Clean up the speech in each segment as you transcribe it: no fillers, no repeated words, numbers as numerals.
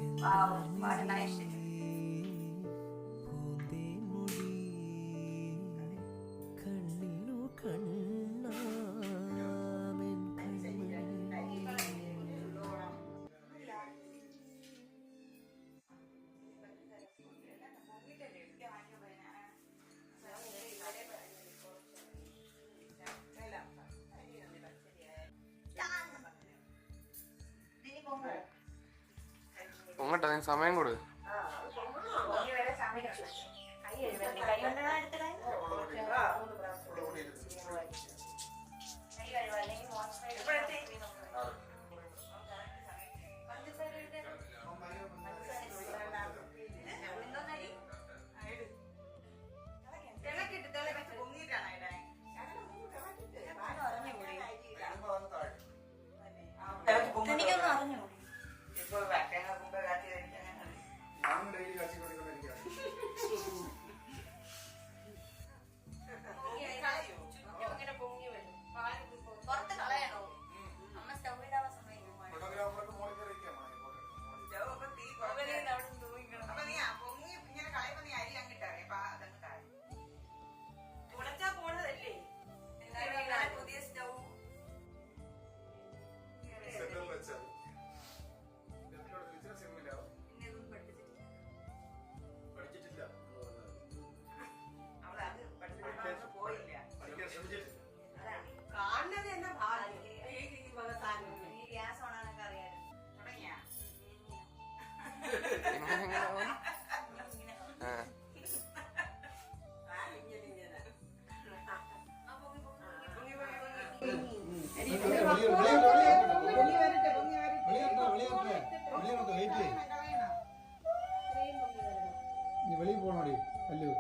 Wow, what a nice shit. പൊങ്ങട്ടെ, നീ സമയം കൊടു. വെളിയിൽ പോണോടി അല്ലു.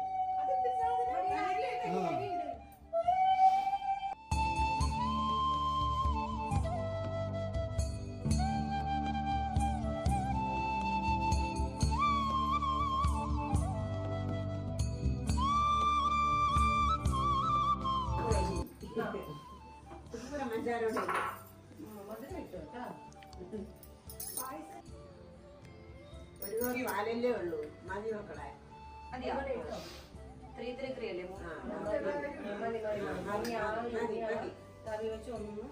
ഒരു വാലല്ലേ ഉള്ളൂ, മതി നോക്കണേ. തവി വെച്ച് ഒന്ന്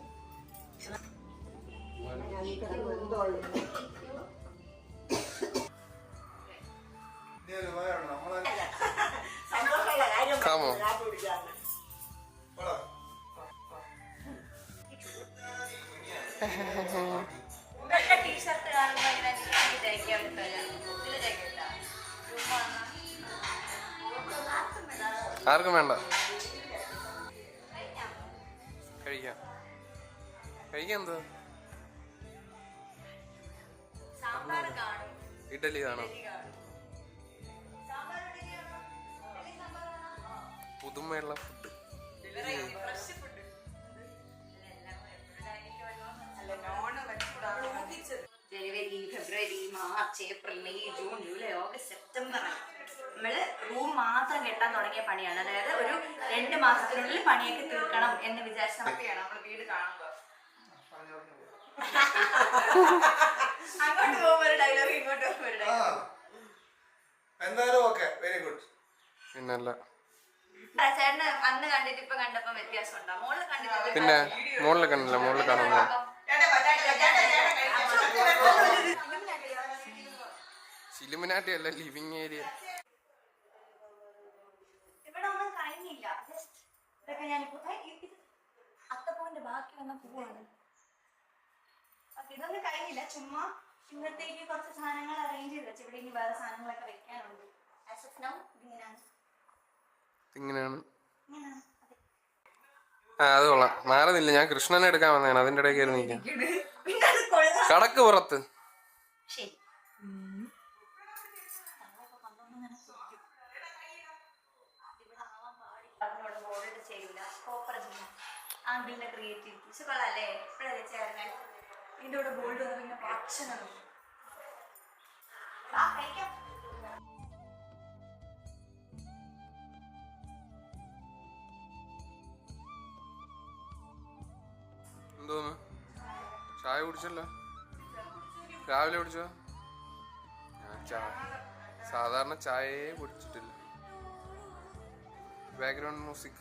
സന്തോഷമുള്ള കാര്യം. ടീഷർട്ട് കാണുമ്പോ ആർക്കും വേണ്ട. കഴിക്കാം. എന്താ ഇഡലി കാണോ? പുതുമയുള്ള ഫുഡ്. ജനുവരി, ഫെബ്രുവരി, മാർച്ച്, ഏപ്രിൽ, മെയ്, ജൂൺ, ജൂലൈ, ഓഗസ്റ്റ്, സെപ്റ്റംബർ നമ്മള് റൂം മാത്രം കെട്ടാൻ തുടങ്ങിയ പണിയാണ്. അതായത് ഒരു 2 മാസത്തിനുള്ളിൽ പണിയൊക്കെ തീർക്കണം എന്ന് വിചാരിച്ച നമ്മള് വീട് കാണുമ്പോ അങ്ങോട്ട് പോകുമ്പോ ഒരു ഡയലോഗ്, ഇങ്ങോട്ട് പോകുമ്പോ ഒരു ഡയലോഗ്. പിന്നല്ല, ചേട്ടന് അന്ന് കണ്ടിട്ട് ഇപ്പൊ കണ്ടപ്പോ വ്യത്യാസം ഉണ്ടോ? മോളിൽ കണ്ടിട്ട് പിന്നെ മോളിൽ കണ്ടില്ല. മോളിൽ കാണുമ്പോ സിലിമിനാട്ടി അല്ല, ലിവിങ് ഏരിയ. ഇവിടെ ഒന്നും കഴിഞ്ഞില്ല. ഇതൊക്കെ ഞാനിപ്പോ അത്തപ്പൂവിന്റെ ബാക്കി വന്ന പൂവാണ്. ഇതൊന്നും കഴിഞ്ഞില്ല. ചുമ്മാ ഇന്നത്തേക്ക് കുറച്ച് സാധനങ്ങൾ അറേഞ്ച് ചെയ്ത് വെച്ച് ഇവിടെ ഇനി വേറെ സാധനങ്ങളൊക്കെ വെക്കാനുണ്ട്. ഇങ്ങനെയാണ്. അത് കൊള്ളാം. മാറുന്നില്ല. ഞാൻ കൃഷ്ണനെ എടുക്കാൻ വന്നതാണ്. അതിന്റെ ഇടയിൽ കയറി നിൽക്കാം. കടക്ക് പുറത്ത്. ശരി. ആംഗിളിന്റെ ക്രിയേറ്റിവിറ്റീസ് കൊള്ളാല്ലേ? ഇപ്പോഴല്ലേ ചേർന്ന് ഇതിന്റെ കൂടെ ബോൾഡ് വന്ന് പിന്നെ ഭക്ഷണം കഴിക്കാം. എന്തോന്ന് ചായ കുടിച്ചല്ലോ? രാവിലെ കുടിച്ചോ? സാധാരണ ചായയെ കുടിച്ചിട്ടില്ല. Background music.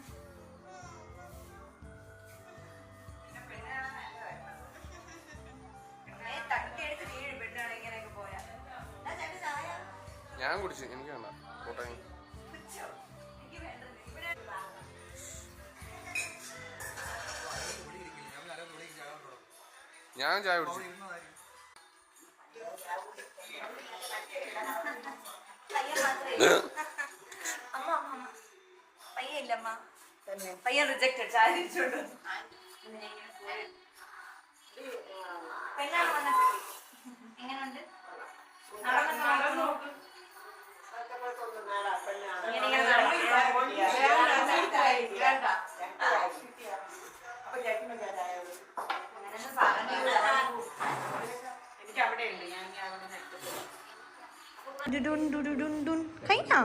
തട്ടിയെടുത്ത് വീഴും പെണ്ണാണ് ഇങ്ങനെയൊക്കെ പോയാ. എന്നാ ചേട്ടൻ ചായ ഞാൻ കുടിച്ചു, എനിക്ക് വേണ്ട കോട്ടയം. കുടിച്ചോ? എനിക്ക് വേണ്ടത് ഇവിടെ ഞാൻ ചായ കുടിച്ചു. പയ്യൻ മാത്രമേ ഇല്ലൂ. അമ്മ അമ്മ അമ്മ പയ്യൻ ഇല്ലമ്മ. പയ്യൻ റിജക്റ്റഡ്. ചായ തിരിച്ചോണ്ട് വന്നു. പെണ്ണാണ് വന്നത്. എങ്ങനെയുണ്ട്? നടന്നു നോക്ക്. ഇങ്ങനെ ഇങ്ങനെ അങ്ങനെയൊന്നും പറഞ്ഞില്ല. എനിക്ക് അവിടെ ഉണ്ട്. ഞാൻ അവിടെ കഴിഞ്ഞോ?